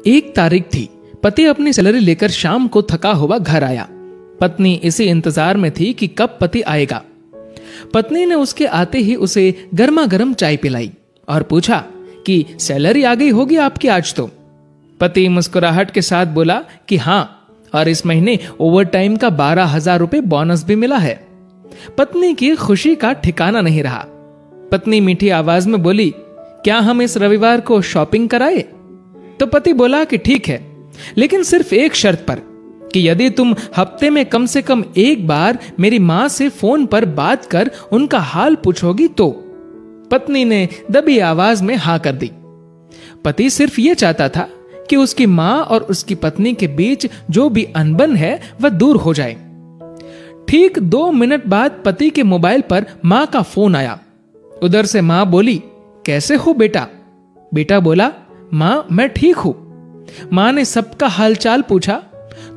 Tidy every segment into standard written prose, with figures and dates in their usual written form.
1 तारीख थी। पति अपनी सैलरी लेकर शाम को थका हुआ घर आया। पत्नी इसी इंतजार में थी कि कब पति आएगा। पत्नी ने उसके आते ही उसे गर्मा गर्म चाय पिलाई और पूछा कि सैलरी आ गई होगी आपकी आज तो। पति मुस्कुराहट के साथ बोला कि हाँ, और इस महीने ओवर टाइम का 12,000 रुपए बोनस भी मिला है। पत्नी की खुशी का ठिकाना नहीं रहा। पत्नी मीठी आवाज में बोली, क्या हम इस रविवार को शॉपिंग कराए? तो पति बोला कि ठीक है, लेकिन सिर्फ एक शर्त पर, कि यदि तुम हफ्ते में कम से कम 1 बार मेरी मां से फोन पर बात कर उनका हाल पूछोगी तो। पत्नी ने दबी आवाज में हाँ कर दी। पति सिर्फ यह चाहता था कि उसकी मां और उसकी पत्नी के बीच जो भी अनबन है वह दूर हो जाए। ठीक 2 मिनट बाद पति के मोबाइल पर मां का फोन आया। उधर से मां बोली, कैसे हो बेटा? बेटा बोला, मां मैं ठीक हूं। मां ने सबका हालचाल पूछा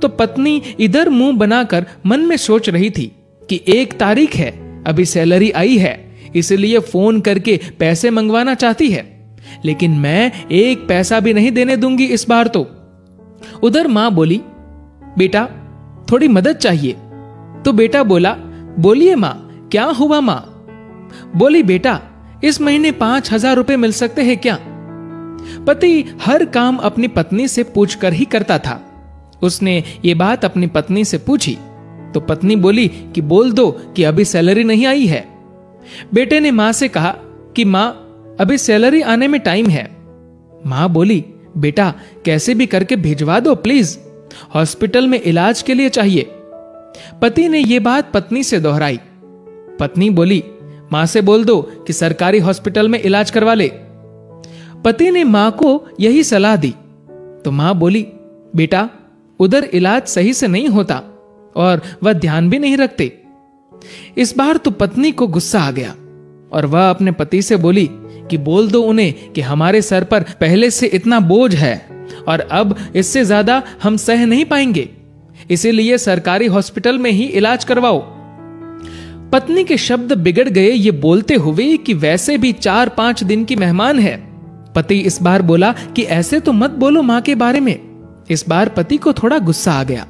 तो पत्नी इधर मुंह बनाकर मन में सोच रही थी कि 1 तारीख है, अभी सैलरी आई है, इसलिए फोन करके पैसे मंगवाना चाहती है, लेकिन मैं 1 पैसा भी नहीं देने दूंगी इस बार तो। उधर मां बोली, बेटा थोड़ी मदद चाहिए। तो बेटा बोला, बोलिए मां, क्या हुआ मां? बोली, बेटा इस महीने 5,000 रुपए मिल सकते हैं क्या? पति हर काम अपनी पत्नी से पूछकर ही करता था। उसने ये बात अपनी पत्नी से पूछी तो पत्नी बोली कि बोल दो कि अभी सैलरी नहीं आई है। बेटे ने मां से कहा कि मां अभी सैलरी आने में टाइम है। मां बोली, बेटा कैसे भी करके भिजवा दो प्लीज, हॉस्पिटल में इलाज के लिए चाहिए। पति ने यह बात पत्नी से दोहराई। पत्नी बोली, मां से बोल दो कि सरकारी हॉस्पिटल में इलाज करवा ले। पति ने मां को यही सलाह दी तो मां बोली, बेटा उधर इलाज सही से नहीं होता और वह ध्यान भी नहीं रखते। इस बार तो पत्नी को गुस्सा आ गया और वह अपने पति से बोली कि बोल दो उन्हें कि हमारे सर पर पहले से इतना बोझ है और अब इससे ज्यादा हम सह नहीं पाएंगे, इसीलिए सरकारी हॉस्पिटल में ही इलाज करवाओ। पत्नी के शब्द बिगड़ गए ये बोलते हुए कि वैसे भी 4-5 दिन की मेहमान है। पति इस बार बोला कि ऐसे तो मत बोलो मां के बारे में। इस बार पति को थोड़ा गुस्सा आ गया,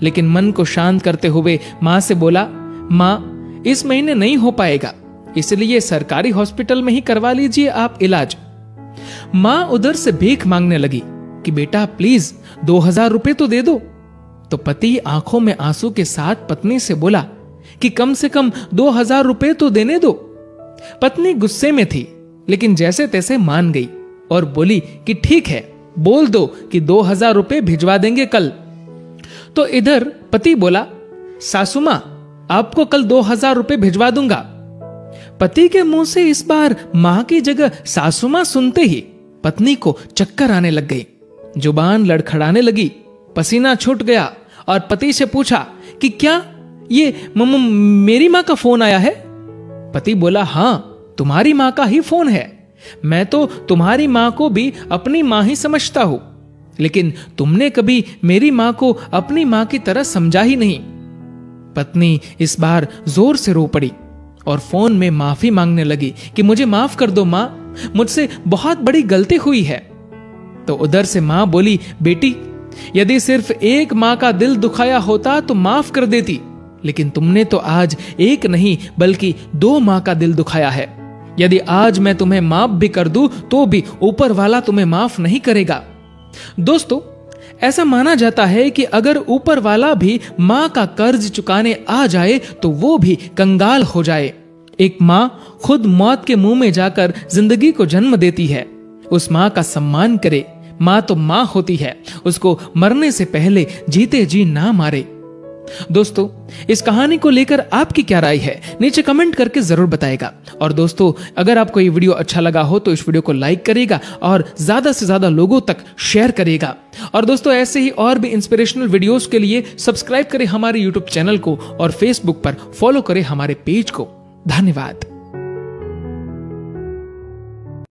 लेकिन मन को शांत करते हुए मां से बोला, मां इस महीने नहीं हो पाएगा, इसलिए सरकारी हॉस्पिटल में ही करवा लीजिए आप इलाज। मां उधर से भीख मांगने लगी कि बेटा प्लीज 2,000 रुपए तो दे दो। तो पति आंखों में आंसू के साथ पत्नी से बोला कि कम से कम 2,000 रुपए तो देने दो। पत्नी गुस्से में थी, लेकिन जैसे तैसे मान गई और बोली कि ठीक है, बोल दो कि 2,000 रुपए भिजवा देंगे कल। तो इधर पति बोला, सासू मां आपको कल 2,000 रुपए भिजवा दूंगा। पति के मुंह से इस बार मां की जगह सासू मां सुनते ही पत्नी को चक्कर आने लग गई, जुबान लड़खड़ाने लगी, पसीना छूट गया और पति से पूछा कि क्या ये मेरी मां का फोन आया है? पति बोला, हां तुम्हारी मां का ही फोन है। मैं तो तुम्हारी मां को भी अपनी मां ही समझता हूं, लेकिन तुमने कभी मेरी मां को अपनी मां की तरह समझा ही नहीं। पत्नी इस बार जोर से रो पड़ी और फोन में माफी मांगने लगी कि मुझे माफ कर दो मां, मुझसे बहुत बड़ी गलती हुई है। तो उधर से मां बोली, बेटी यदि सिर्फ एक मां का दिल दुखाया होता तो माफ कर देती, लेकिन तुमने तो आज एक नहीं बल्कि 2 मां का दिल दुखाया है। यदि आज मैं तुम्हें माफ भी कर दूं तो भी ऊपर वाला तुम्हें माफ नहीं करेगा। दोस्तों, ऐसा माना जाता है कि अगर ऊपर वाला भी मां का कर्ज चुकाने आ जाए तो वो भी कंगाल हो जाए। एक मां खुद मौत के मुंह में जाकर जिंदगी को जन्म देती है। उस मां का सम्मान करे। मां तो मां होती है, उसको मरने से पहले जीते जी ना मारे। दोस्तों, इस कहानी को लेकर आपकी क्या राय है नीचे कमेंट करके जरूर बताएगा। और दोस्तों, अगर आपको ये वीडियो अच्छा लगा हो तो इस वीडियो को लाइक करेगा और ज्यादा से ज्यादा लोगों तक शेयर करेगा। और दोस्तों, ऐसे ही और भी इंस्पिरेशनल वीडियोस के लिए सब्सक्राइब करें हमारे यूट्यूब चैनल को और फेसबुक पर फॉलो करें हमारे पेज को। धन्यवाद।